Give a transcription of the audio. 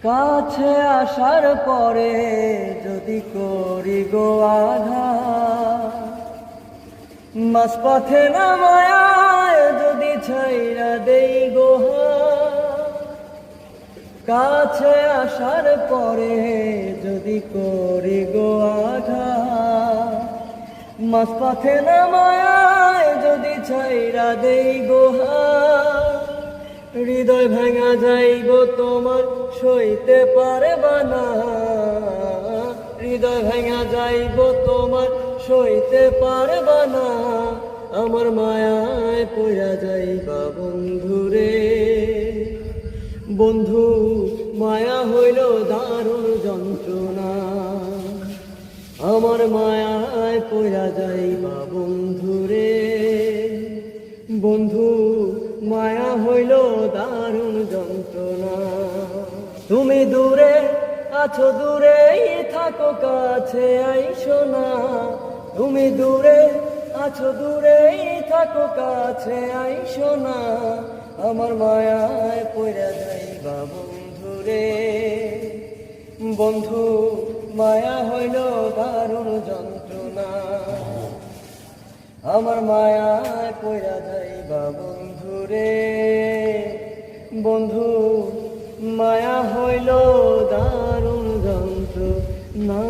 কাছে আসার পরে যদি করি গো আঘাত, মাঝপথে নামায় যদি ছাইরা দেই গো হাত। কাছে আসার পরে যদি করি গো আঘাত, মাঝপথে নামায় যদি ছাইরা দেই গো হাত। হৃদয় ভাঙা যাইব তোমার সইতে পারবা না, হৃদয় ভাঙা যাইব তোমার সইতে পারবা না। আমার মায়ায় পড়া যাইবা বন্ধুরে, বন্ধু মায়া হইল দারুণ যন্ত্রণা। আমার মায়ায় পড়া যাইবা বন্ধুরে, বন্ধু মায়া হইল দারুণ যন্ত্রণা। তুমি দূরে আছো, দূরেই থাকো, কাছে আইসো না। তুমি দূরে আছো, দূরেই থাকো, কাছে আইসো না। আমার মায়ায় পড়া যাইবা বন্ধুরে, বন্ধু মায়া হইল দারুণ যন্ত্রণা। আমার মায়ায় পড়া যাইবা বন্ধুরে, বন্ধু মায়া হইল দারুণ যন্ত্রণা।